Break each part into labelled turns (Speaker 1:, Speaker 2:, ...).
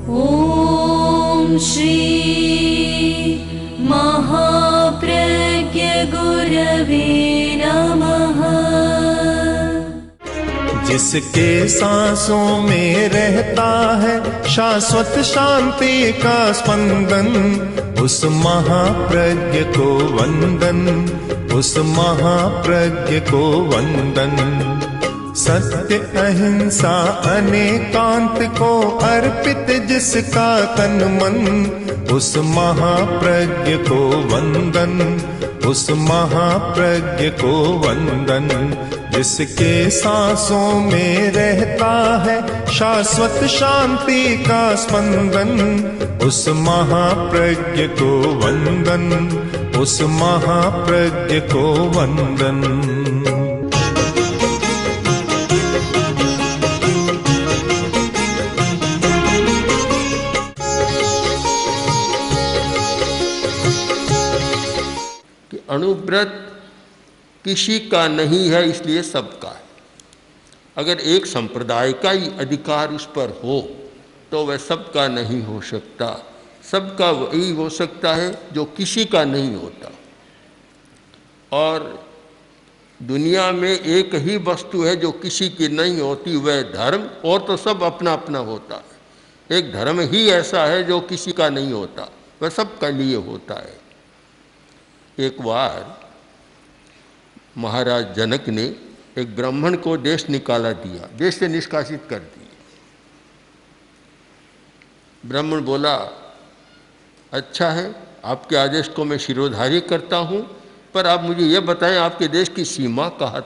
Speaker 1: ॐ श्री महाप्रज्ञ गुरवे नमः।
Speaker 2: जिसके सांसों में रहता है शाश्वत शांति का स्पंदन, उस महाप्रज्ञ को वंदन, उस महाप्रज्ञ को वंदन। सत्य अहिंसा अनेकांत को अर्पित जिसका तन मन, उस महाप्रज्ञ को वंदन, उस महाप्रज्ञ को वंदन। जिसके सांसों में रहता है शाश्वत शांति का स्पंदन, उस महाप्रज्ञ को वंदन, उस महाप्रज्ञ को वंदन।
Speaker 3: अणुव्रत किसी का नहीं है, इसलिए सबका है। अगर एक संप्रदाय का ही अधिकार उस पर हो तो वह सबका नहीं हो सकता। सबका वही हो सकता है जो किसी का नहीं होता। और दुनिया में एक ही वस्तु है जो किसी की नहीं होती, वह धर्म, और तो सब अपना अपना होता है। एक धर्म ही ऐसा है जो किसी का नहीं होता, वह सबका लिए होता है। एक बार महाराज जनक ने एक ब्राह्मण को देश निकाला दिया, देश से निष्कासित कर दिया। ब्राह्मण बोला, अच्छा है, आपके आदेश को मैं शिरोधार्य करता हूँ, पर आप मुझे यह बताएं आपके देश की सीमा कहाँ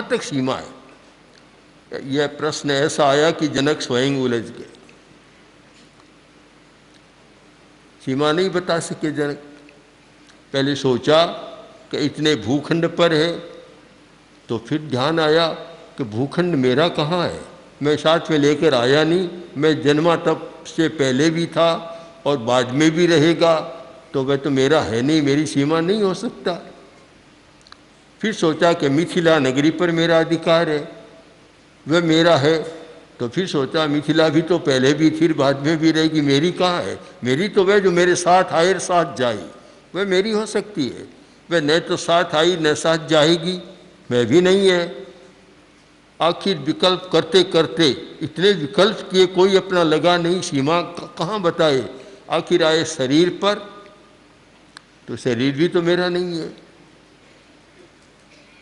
Speaker 3: तक सीमा है। यह प्रश्न ऐसा आया कि जनक स्वयं उलझ गए, सीमा नहीं बता सके जनक। पहले सोचा कि इतने भूखंड पर है, तो फिर ध्यान आया कि भूखंड मेरा कहाँ है, मैं साथ में लेकर आया नहीं, मैं जन्मा तब से पहले भी था और बाद में भी रहेगा, तो वह तो मेरा है नहीं, मेरी सीमा नहीं हो सकता। फिर सोचा कि मिथिला नगरी पर मेरा अधिकार है, वह मेरा है। तो फिर सोचा मिथिला भी तो पहले भी थी, बाद में भी रहेगी, मेरी कहाँ है। मेरी तो वह जो मेरे साथ आए और साथ जाए, वह मेरी हो सकती है। वह न तो साथ आई न साथ जाएगी, मैं भी नहीं है। आखिर विकल्प करते करते इतने विकल्प किए, कोई अपना लगा नहीं, सीमा कहाँ बताए। आखिर आए शरीर पर, तो शरीर भी तो मेरा नहीं है,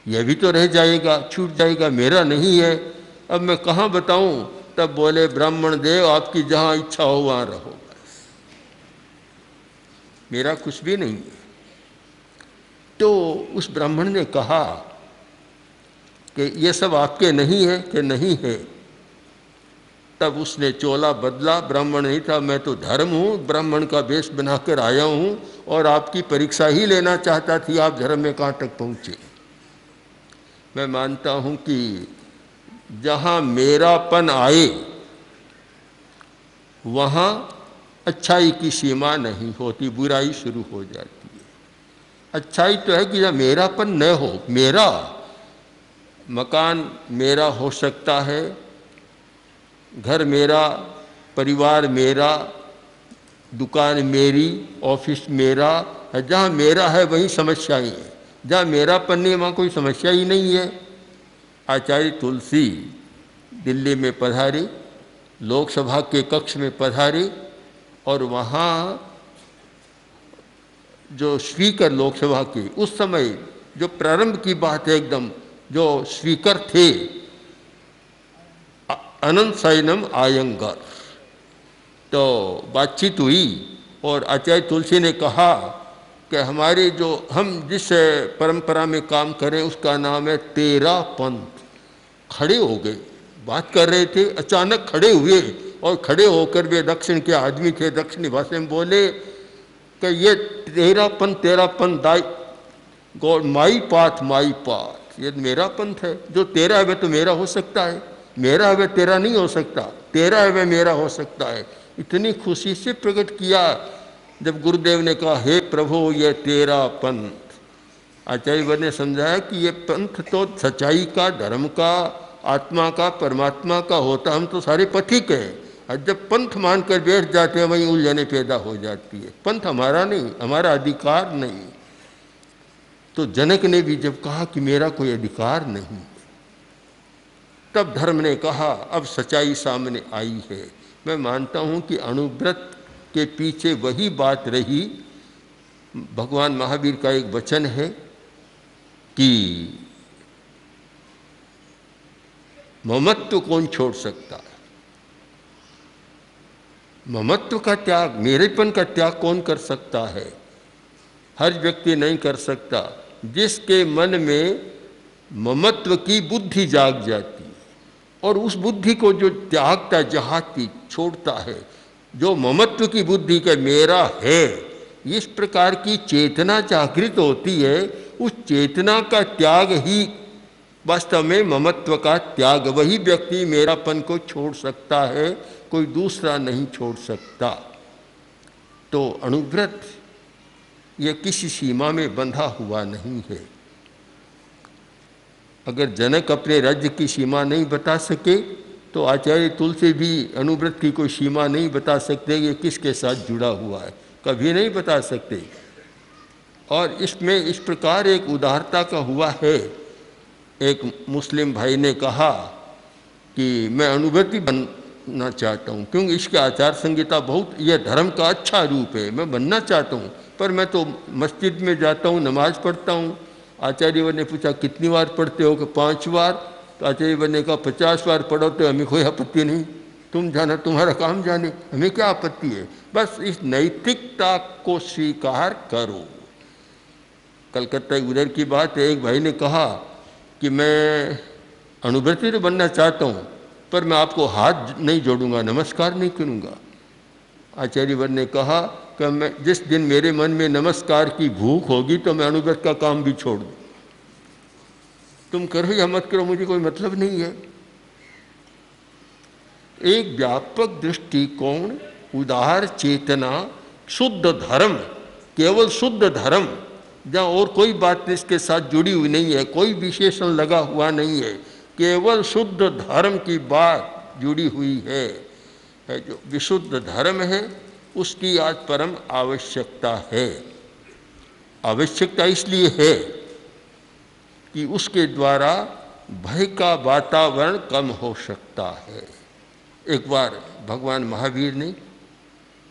Speaker 3: यह भी तो रह जाएगा, छूट जाएगा, मेरा नहीं है। अब मैं कहाँ बताऊं। तब बोले, ब्राह्मण देव आपकी जहाँ इच्छा हो वहाँ रहो, मेरा कुछ भी नहीं है। तो उस ब्राह्मण ने कहा कि ये सब आपके नहीं है कि नहीं है। तब उसने चोला बदला, ब्राह्मण नहीं था, मैं तो धर्म हूँ, ब्राह्मण का वेश बनाकर आया हूँ और आपकी परीक्षा ही लेना चाहता थी, आप धर्म में कहाँ तक पहुँचे। मैं मानता हूँ कि जहाँ मेरापन आए वहाँ अच्छाई की सीमा नहीं होती, बुराई शुरू हो जाती है। अच्छाई तो है कि जब मेरापन न हो, मेरा मकान मेरा हो सकता है, घर मेरा, परिवार मेरा, दुकान मेरी, ऑफिस मेरा है। जहाँ मेरा है वहीं समस्याएं हैं, जहाँ मेरापन नहीं वहाँ कोई समस्या ही नहीं है। आचार्य तुलसी दिल्ली में पधारे, लोकसभा के कक्ष में पधारे, और वहाँ जो स्पीकर लोकसभा के उस समय जो प्रारंभ की बात है, एकदम जो स्पीकर थे अनंत शयनम आयंगर, तो बातचीत हुई और आचार्य तुलसी ने कहा कि हमारे जो हम जिस परंपरा में काम करें उसका नाम है तेरा पंथ। खड़े हो गए, बात कर रहे थे, अचानक खड़े हुए और खड़े होकर वे दक्षिण के आदमी थे, दक्षिणी भाषा में बोले कि ये तेरा पंथ दाई गॉड, माई पाथ, ये मेरा पंथ है। जो तेरा है वह तो मेरा हो सकता है, मेरा है वह तेरा नहीं हो सकता, तेरा है वह मेरा हो सकता है। इतनी खुशी से प्रकट किया जब गुरुदेव ने कहा, हे प्रभु ये तेरा पंथ। आचार्य ने समझाया कि ये पंथ तो सच्चाई का, धर्म का, आत्मा का, परमात्मा का होता, हम तो सारे पथिक हैं। और जब पंथ मानकर बैठ जाते हैं वहीं उलझने पैदा हो जाती है। पंथ हमारा नहीं, हमारा अधिकार नहीं। तो जनक ने भी जब कहा कि मेरा कोई अधिकार नहीं, तब धर्म ने कहा अब सच्चाई सामने आई है। मैं मानता हूँ कि अणुव्रत के पीछे वही बात रही। भगवान महावीर का एक वचन है कि ममत्व कौन छोड़ सकता है, ममत्व का त्याग, मेरेपन का त्याग कौन कर सकता है? हर व्यक्ति नहीं कर सकता। जिसके मन में ममत्व की बुद्धि जाग जाती है और उस बुद्धि को जो त्यागता, जहाती, छोड़ता है, जो ममत्व की बुद्धि का मेरा है, इस प्रकार की चेतना जागृत होती है, उस चेतना का त्याग ही वास्तव में ममत्व का त्याग। वही व्यक्ति मेरापन को छोड़ सकता है, कोई दूसरा नहीं छोड़ सकता। तो अणुव्रत यह किसी सीमा में बंधा हुआ नहीं है। अगर जनक अपने राज्य की सीमा नहीं बता सके तो आचार्य तुलसी भी अणुव्रत की कोई सीमा नहीं बता सकते, ये किसके साथ जुड़ा हुआ है, कभी नहीं बता सकते। और इसमें इस प्रकार एक उदारता का हुआ है। एक मुस्लिम भाई ने कहा कि मैं अणुव्रती बनना चाहता हूँ क्योंकि इसके आचार संहिता बहुत, यह धर्म का अच्छा रूप है, मैं बनना चाहता हूँ, पर मैं तो मस्जिद में जाता हूँ, नमाज पढ़ता हूँ। आचार्यवर ने पूछा कितनी बार पढ़ते हो? कि 5 बार। तो आचार्यवर ने कहा 50 बार पढ़ो तो हमें कोई आपत्ति नहीं, तुम जाना, तुम्हारा काम जाने, हमें क्या आपत्ति है। बस इस नैतिकता को स्वीकार करो। कलकत्ता उधर की बात है, एक भाई ने कहा कि मैं अणुव्रती तो बनना चाहता हूँ पर मैं आपको हाथ नहीं जोड़ूंगा, नमस्कार नहीं करूँगा। आचार्यवर ने कहा कि मैं जिस दिन मेरे मन में नमस्कार की भूख होगी तो मैं अणुव्रत का काम भी छोड़ दूँ। तुम करो या मत करो, मुझे कोई मतलब नहीं है। एक व्यापक दृष्टिकोण, उदार चेतना, शुद्ध धर्म, केवल शुद्ध धर्म, जहाँ और कोई बात इसके साथ जुड़ी हुई नहीं है, कोई विशेषण लगा हुआ नहीं है, केवल शुद्ध धर्म की बात जुड़ी हुई है। जो विशुद्ध धर्म है उसकी आज परम आवश्यकता है। आवश्यकता इसलिए है कि उसके द्वारा भय का वातावरण कम हो सकता है। एक बार भगवान महावीर ने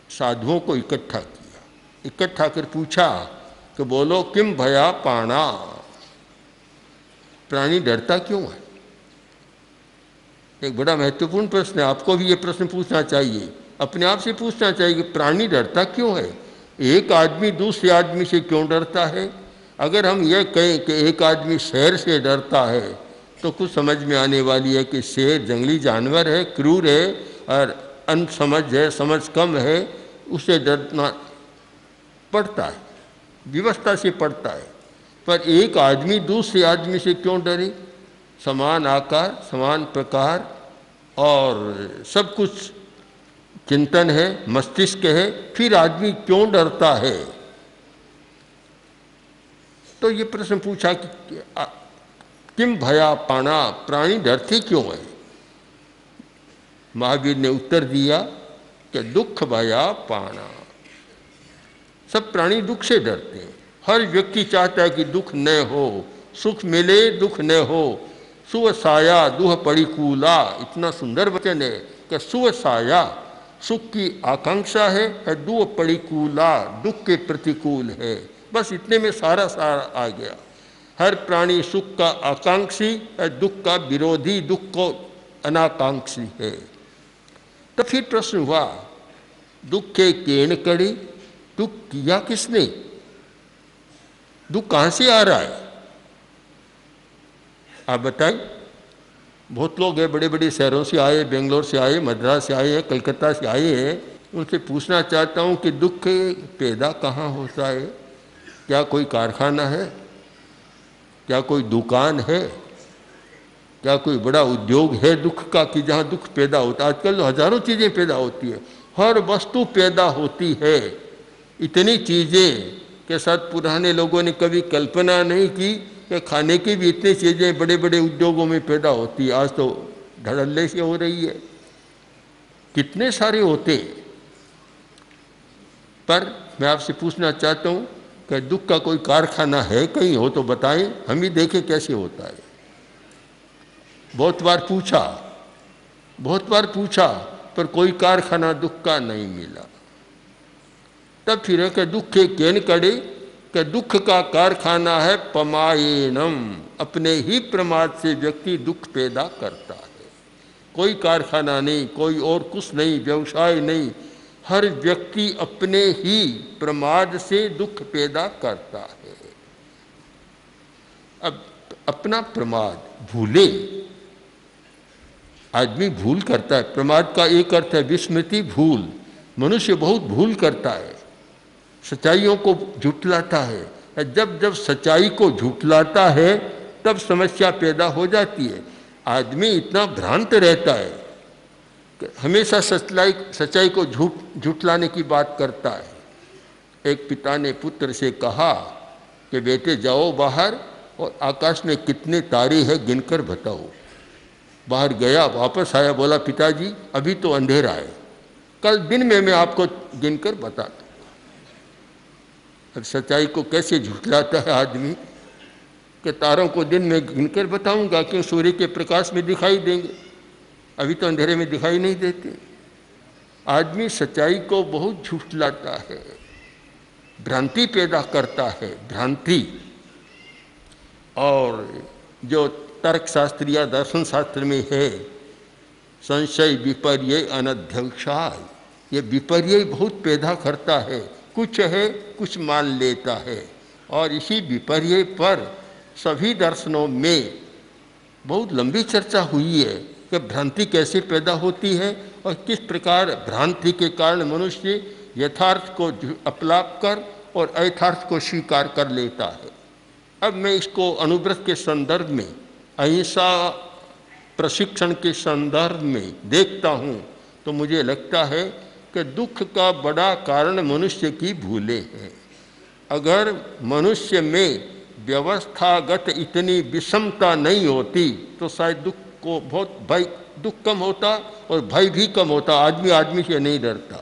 Speaker 3: साधुओं को इकट्ठा किया, इकट्ठा कर पूछा कि बोलो किम भया पाणा, प्राणी डरता क्यों है? एक बड़ा महत्वपूर्ण प्रश्न है, आपको भी ये प्रश्न पूछना चाहिए, अपने आप से पूछना चाहिए कि प्राणी डरता क्यों है? एक आदमी दूसरे आदमी से क्यों डरता है? अगर हम ये कहें कि एक आदमी शेर से डरता है तो कुछ समझ में आने वाली है कि शेर जंगली जानवर है, क्रूर है और अनसमझ है, समझ कम है, उसे डरना पड़ता है, व्यवस्था से पड़ता है। पर एक आदमी दूसरे आदमी से क्यों डरे? समान आकार, समान प्रकार और सब कुछ चिंतन है, मस्तिष्क है, फिर आदमी क्यों डरता है? तो ये प्रश्न पूछा कि किम भया पाणा, प्राणी डरते क्यों है? महावीर ने उत्तर दिया कि दुख भया पाणा, सब प्राणी दुख से डरते हैं। हर व्यक्ति चाहता है कि दुख न हो, सुख मिले दुख न हो। सुव साया दुह परिकूला, इतना सुंदर वचन है कि सुव साया सुख की आकांक्षा है, दुह परिकूला दुख के प्रतिकूल है। बस इतने में सारा आ गया। हर प्राणी सुख का आकांक्षी है, दुख का विरोधी, दुख को अनाकांक्षी है। तो फिर प्रश्न हुआ दुखे केण कड़ी, दुख किया किसने? दुख कहाँ से आ रहा है? आप बताइए। बहुत लोग हैं, बड़े बड़े शहरों से आए, बेंगलोर से आए, मद्रास से आए हैं, कलकत्ता से आए हैं। उनसे पूछना चाहता हूँ कि दुख पैदा कहाँ होता है? क्या कोई कारखाना है? क्या कोई दुकान है? क्या कोई बड़ा उद्योग है दुख का कि जहाँ दुख पैदा होता है? आजकल तो हजारों चीज़ें पैदा होती है, हर वस्तु पैदा होती है। इतनी चीज़ें के साथ पुराने लोगों ने कभी कल्पना नहीं की कि खाने की भी इतनी चीज़ें बड़े बड़े उद्योगों में पैदा होती है। आज तो धड़ल्ले से हो रही है। कितने सारे होते हैं। पर मैं आपसे पूछना चाहता हूँ कि दुख का कोई कारखाना है कहीं, हो तो बताएं, हम ही देखें कैसे होता है। बहुत बार पूछा पर कोई कारखाना दुख का नहीं मिला। तब फिर कि दुख केन कड़े, कि दुख का कारखाना है पमायेनम, अपने ही प्रमाद से व्यक्ति दुख पैदा करता है। कोई कारखाना नहीं, कोई और कुछ नहीं, व्यवसाय नहीं, हर व्यक्ति अपने ही प्रमाद से दुख पैदा करता है। अब अपना प्रमाद भूले, आदमी भूल करता है। प्रमाद का एक अर्थ है विस्मृति, भूल। मनुष्य बहुत भूल करता है, सच्चाइयों को झुठलाता है। जब सच्चाई को झुठलाता है तब समस्या पैदा हो जाती है। आदमी इतना भ्रांत रहता है कि हमेशा सच्चाई को झुठलाने की बात करता है। एक पिता ने पुत्र से कहा कि बेटे जाओ बाहर और आकाश में कितने तारे हैं गिनकर बताओ। बाहर गया, वापस आया, बोला पिताजी अभी तो अंधेरा है, कल दिन में मैं आपको गिनकर बताता हूँ। अब सच्चाई को कैसे झुठलाता है आदमी कि तारों को दिन में गिनकर बताऊंगा, क्यों सूर्य के प्रकाश में दिखाई देंगे, अभी तो अंधेरे में दिखाई नहीं देते। आदमी सच्चाई को बहुत झुठलाता है, भ्रांति पैदा करता है, भ्रांति। और जो तर्कशास्त्र या दर्शन शास्त्र में है संशय विपर्य अनध्यक्षाय, ये विपर्य बहुत पैदा करता है। कुछ है, कुछ मान लेता है, और इसी विपर्य पर सभी दर्शनों में बहुत लंबी चर्चा हुई है कि भ्रांति कैसे पैदा होती है और किस प्रकार भ्रांति के कारण मनुष्य यथार्थ को अपलाप कर और अयथार्थ को स्वीकार कर लेता है। अब मैं इसको अनुव्रत के संदर्भ में, अहिंसा प्रशिक्षण के संदर्भ में देखता हूँ तो मुझे लगता है कि दुख का बड़ा कारण मनुष्य की भूलें हैं। अगर मनुष्य में व्यवस्थागत इतनी विषमता नहीं होती तो शायद दुख को दुख कम होता और भय भी कम होता। आदमी से नहीं डरता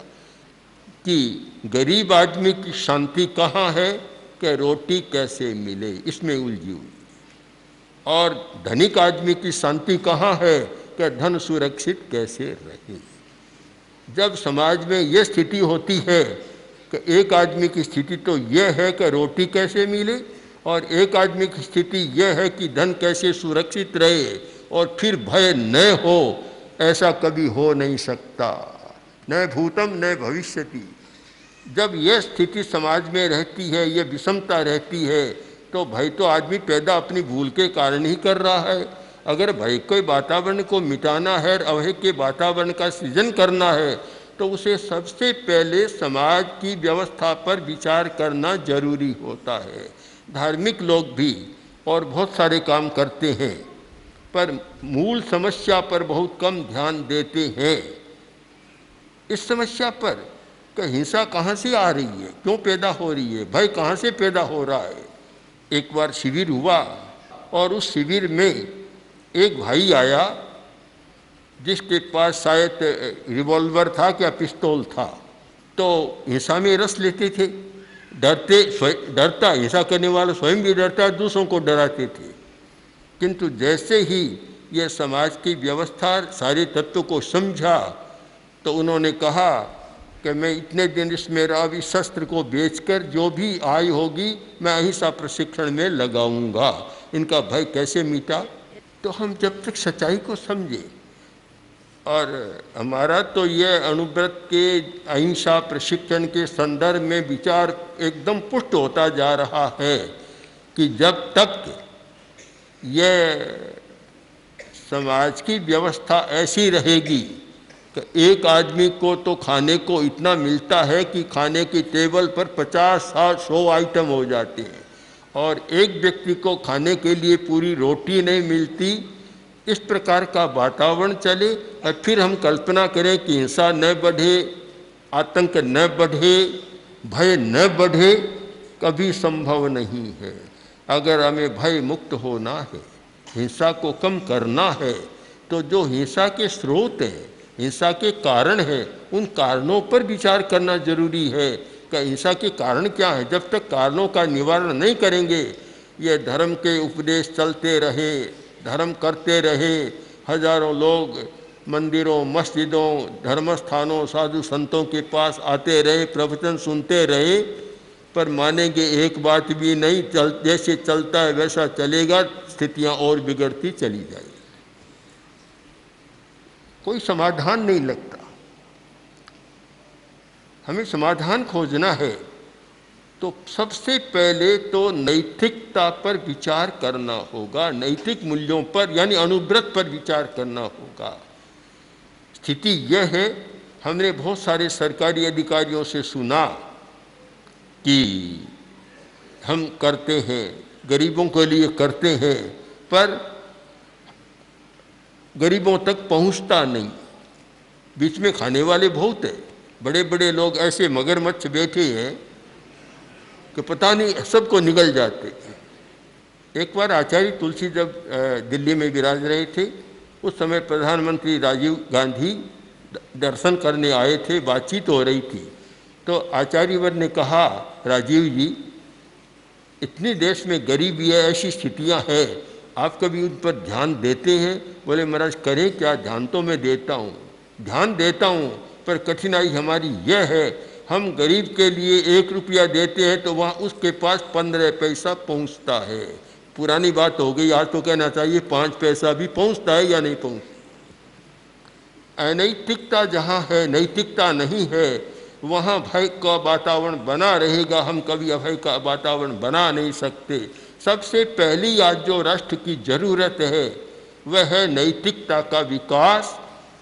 Speaker 3: कि गरीब आदमी की शांति कहाँ है, कि रोटी कैसे मिले, इसमें उलझी हुई। और धनिक आदमी की शांति कहाँ है, कि धन सुरक्षित कैसे रहे। जब समाज में ये स्थिति होती है कि एक आदमी की स्थिति तो यह है कि रोटी कैसे मिले, और एक आदमी की स्थिति यह है कि धन कैसे सुरक्षित रहे और फिर भय न हो, ऐसा कभी हो नहीं सकता, न भूतम न भविष्यति। जब यह स्थिति समाज में रहती है, ये विषमता रहती है, तो भय तो आदमी पैदा अपनी भूल के कारण ही कर रहा है। अगर भय के वातावरण को मिटाना है, अभय के वातावरण का सृजन करना है, तो उसे सबसे पहले समाज की व्यवस्था पर विचार करना जरूरी होता है। धार्मिक लोग भी और बहुत सारे काम करते हैं, पर मूल समस्या पर बहुत कम ध्यान देते हैं। इस समस्या पर कि हिंसा कहाँ से आ रही है, क्यों पैदा हो रही है, भय कहाँ से पैदा हो रहा है। एक बार शिविर हुआ और उस शिविर में एक भाई आया जिसके पास शायद रिवॉल्वर था क्या पिस्तौल था, तो हिंसा में रस लेते थे। डरता हिंसा करने वाला स्वयं भी डरता, दूसरों को डराते थे। किंतु जैसे ही यह समाज की व्यवस्था सारे तत्वों को समझा तो उन्होंने कहा कि मैं इतने दिन इसमें अभी शस्त्र को बेचकर जो भी आय होगी मैं अहिंसा प्रशिक्षण में लगाऊंगा। इनका भय कैसे मिटा। तो हम जब तक सच्चाई को समझे, और हमारा तो यह अनुव्रत के अहिंसा प्रशिक्षण के संदर्भ में विचार एकदम पुष्ट होता जा रहा है कि जब तक यह समाज की व्यवस्था ऐसी रहेगी कि एक आदमी को तो खाने को इतना मिलता है कि खाने की टेबल पर 50-100 आइटम हो जाते हैं, और एक व्यक्ति को खाने के लिए पूरी रोटी नहीं मिलती, इस प्रकार का वातावरण चले और फिर हम कल्पना करें कि हिंसा न बढ़े, आतंक न बढ़े, भय न बढ़े, कभी संभव नहीं है। अगर हमें भय मुक्त होना है, हिंसा को कम करना है, तो जो हिंसा के स्रोत हैं हिंसा के कारण है, उन कारणों पर विचार करना जरूरी है कि हिंसा के कारण क्या है। जब तक कारणों का निवारण नहीं करेंगे, ये धर्म के उपदेश चलते रहे, धर्म करते रहे, हजारों लोग मंदिरों, मस्जिदों, धर्मस्थानों, साधु संतों के पास आते रहे, प्रवचन सुनते रहे, पर मानेंगे एक बात भी नहीं, जैसे चलता है वैसा चलेगा, स्थितियां और बिगड़ती चली जाएगी, कोई समाधान नहीं लगता। हमें समाधान खोजना है तो सबसे पहले तो नैतिकता पर विचार करना होगा, नैतिक मूल्यों पर यानी अनुव्रत पर विचार करना होगा। स्थिति यह है, हमने बहुत सारे सरकारी अधिकारियों से सुना कि हम करते हैं, गरीबों के लिए करते हैं, पर गरीबों तक पहुंचता नहीं। बीच में खाने वाले बहुत है, बड़े बड़े लोग ऐसे मगरमच्छ बैठे हैं कि पता नहीं सबको निगल जाते हैं। एक बार आचार्य तुलसी जब दिल्ली में विराज रहे थे, उस समय प्रधानमंत्री राजीव गांधी दर्शन करने आए थे, बातचीत हो रही थी, तो आचार्यवर ने कहा, राजीव जी इतने देश में गरीबी है, ऐसी स्थितियां हैं, आप कभी उन पर ध्यान देते हैं? बोले महाराज करें क्या, ध्यान तो मैं देता हूँ, ध्यान देता हूँ, पर कठिनाई हमारी यह है, हम गरीब के लिए 1 रुपया देते हैं तो वहाँ उसके पास 15 पैसा पहुँचता है। पुरानी बात हो गई, आज तो कहना चाहिए 5 पैसा भी पहुँचता है या नहीं पहुँचता। अनैतिकता जहाँ है, नैतिकता नहीं है, वहाँ भय का वातावरण बना रहेगा, हम कभी अभय का वातावरण बना नहीं सकते। सबसे पहली आज जो राष्ट्र की जरूरत है वह है नैतिकता का विकास,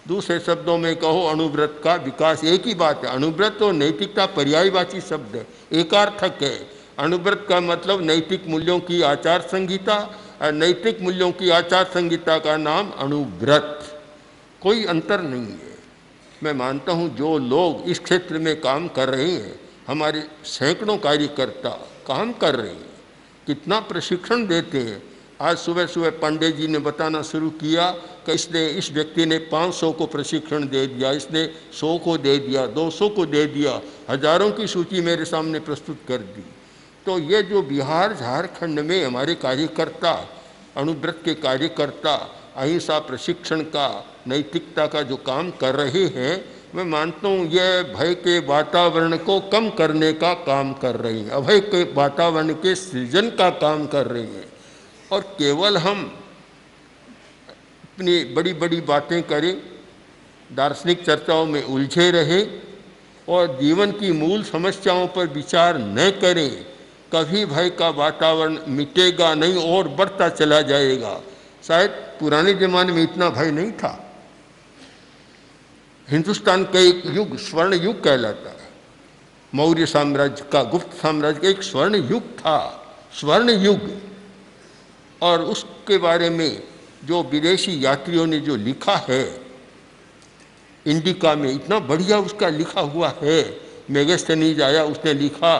Speaker 3: दूसरे शब्दों में कहो अनुव्रत का विकास। एक ही बात है, अनुव्रत और नैतिकता पर्यायवाची शब्द है, एकार्थक है। अनुव्रत का मतलब नैतिक मूल्यों की आचार संहिता, और नैतिक मूल्यों की आचार संहिता का नाम अनुव्रत, कोई अंतर नहीं है। मैं मानता हूँ जो लोग इस क्षेत्र में काम कर रहे हैं, हमारे सैकड़ों कार्यकर्ता काम कर रहे हैं, कितना प्रशिक्षण देते हैं। आज सुबह सुबह पांडे जी ने बताना शुरू किया कि इस व्यक्ति ने 500 को प्रशिक्षण दे दिया, इसने 100 को दे दिया, 200 को दे दिया, हजारों की सूची मेरे सामने प्रस्तुत कर दी। तो ये जो बिहार झारखंड में हमारे कार्यकर्ता, अनुव्रत के कार्यकर्ता, अहिंसा प्रशिक्षण का, नैतिकता का जो काम कर रहे हैं, मैं मानता हूँ यह भय के वातावरण को कम करने का काम कर रही हैं, अभय के वातावरण के सृजन का काम कर रही हैं। और केवल हम अपनी बड़ी बड़ी बातें करें, दार्शनिक चर्चाओं में उलझे रहे और जीवन की मूल समस्याओं पर विचार न करें, कभी भय का वातावरण मिटेगा नहीं और बढ़ता चला जाएगा। शायद पुराने ज़माने में इतना भय नहीं था। हिंदुस्तान का एक युग स्वर्ण युग कहलाता है, मौर्य साम्राज्य का, गुप्त साम्राज्य का एक स्वर्ण युग था, स्वर्ण युग। और उसके बारे में जो विदेशी यात्रियों ने जो लिखा है इंडिका में, इतना बढ़िया उसका लिखा हुआ है। मेगास्थनीज आया, उसने लिखा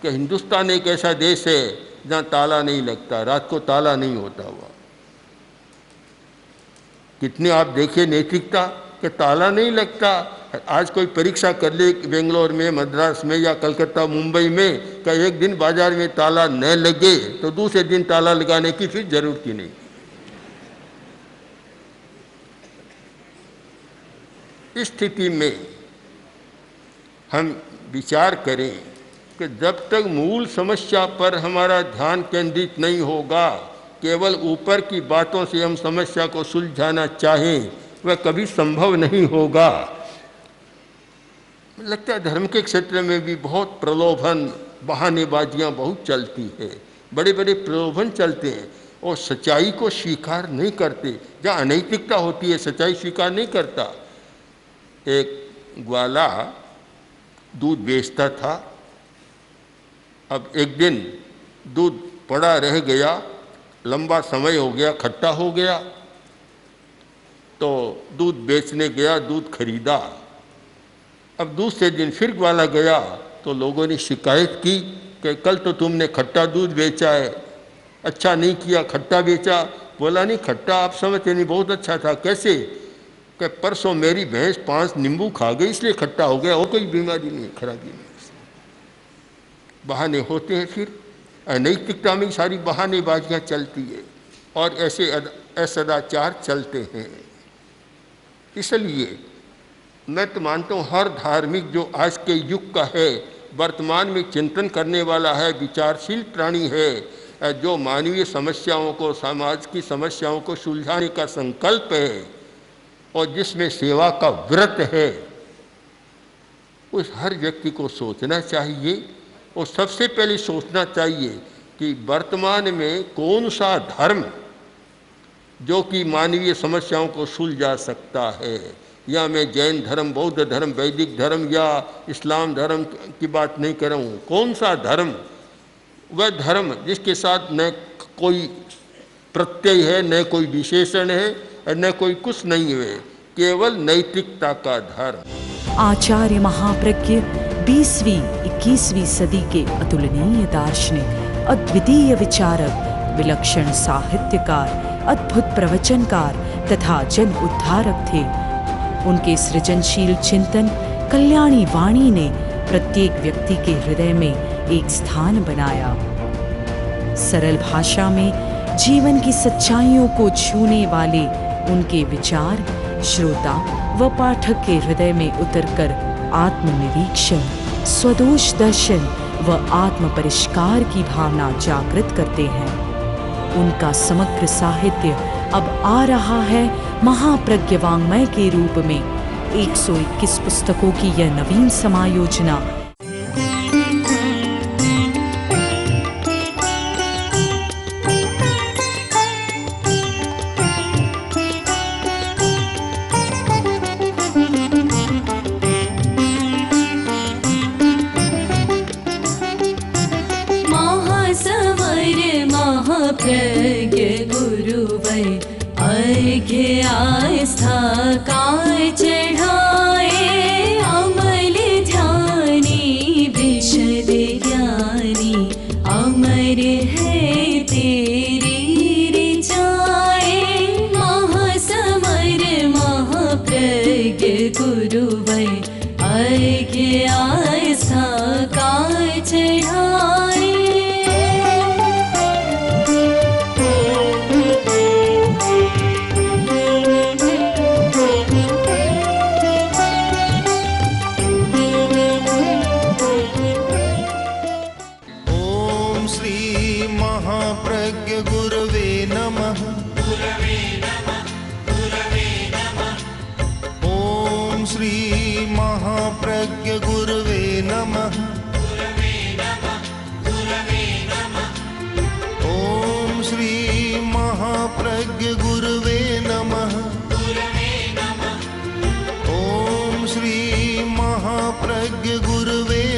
Speaker 3: कि हिंदुस्तान एक ऐसा देश है जहाँ ताला नहीं लगता, रात को ताला नहीं होता हुआ। कितने आप देखिए नैतिकता कि ताला नहीं लगता। आज कोई परीक्षा कर ले बेंगलोर में, मद्रास में या कलकत्ता, मुंबई में, कि एक दिन बाजार में ताला न लगे तो दूसरे दिन ताला लगाने की फिर जरूरत ही नहीं। इस स्थिति में हम विचार करें कि जब तक मूल समस्या पर हमारा ध्यान केंद्रित नहीं होगा, केवल ऊपर की बातों से हम समस्या को सुलझाना चाहें, वह कभी संभव नहीं होगा। लगता है धर्म के क्षेत्र में भी बहुत प्रलोभन, बहानेबाजियां बहुत चलती है, बड़े बड़े प्रलोभन चलते हैं और सच्चाई को स्वीकार नहीं करते। जहाँ अनैतिकता होती है सच्चाई स्वीकार नहीं करता। एक ग्वाला दूध बेचता था, अब एक दिन दूध पड़ा रह गया, लंबा समय हो गया, खट्टा हो गया, तो दूध बेचने गया, दूध खरीदा। अब दूसरे दिन फिर ग्वाला गया तो लोगों ने शिकायत की कि कल तो तुमने खट्टा दूध बेचा है, अच्छा नहीं किया, खट्टा बेचा। बोला नहीं, खट्टा आप समझते नहीं, बहुत अच्छा था। कैसे? कि परसों मेरी भैंस 5 नींबू खा गई इसलिए खट्टा हो गया, और कोई बीमारी नहीं, खराबी नहीं। बहाने होते हैं, फिर अनैतिकता में सारी बहानेबाजियाँ चलती है और ऐसे असदाचार चलते हैं। इसलिए मैं तो मानता हूँ हर धार्मिक जो आज के युग का है, वर्तमान में चिंतन करने वाला है, विचारशील प्राणी है, जो मानवीय समस्याओं को, समाज की समस्याओं को सुलझाने का संकल्प है और जिसमें सेवा का व्रत है, उस हर व्यक्ति को सोचना चाहिए और सबसे पहले सोचना चाहिए कि वर्तमान में कौन सा धर्म जो कि मानवीय समस्याओं को सुलझा सकता है। या मैं जैन धर्म, बौद्ध धर्म, वैदिक धर्म या इस्लाम धर्म की बात नहीं कर रहा हूँ। कौन सा धर्म? वह धर्म जिसके साथ न कोई प्रत्यय है, न कोई विशेषण है और न कोई कुछ नहीं है, केवल नैतिकता का धर्म।
Speaker 4: आचार्य महाप्रज्ञ 20वीं 21वीं सदी के अतुलनीय दार्शनिक, अद्वितीय विचारक, विलक्षण साहित्यकार, अद्भुत प्रवचनकार तथा जन उद्धारक थे। उनके सृजनशील चिंतन कल्याणी वाणी ने प्रत्येक व्यक्ति के हृदय में एक स्थान बनाया। सरल भाषा में जीवन की सच्चाइयों को छूने वाले उनके विचार श्रोता व पाठक के हृदय में उतरकर आत्मनिरीक्षण, स्वदोष दर्शन व आत्म परिष्कार की भावना जागृत करते हैं। उनका समग्र साहित्य अब आ रहा है महाप्रज्ञ वाङ्मय के रूप में। 121 पुस्तकों की यह नवीन समायोजना
Speaker 1: प्रज्ञ गुरुवै अर्घ्य आस्था काय चढ़ाए, अमल ध्यानी विशद ज्ञानी, अमर है तेरी ऋचाए। महासमर महाप्रज्ञ गुरुवै अर्घ्य आस्था काय चढ़ाए।
Speaker 2: महाप्रज्ञ गुरुवे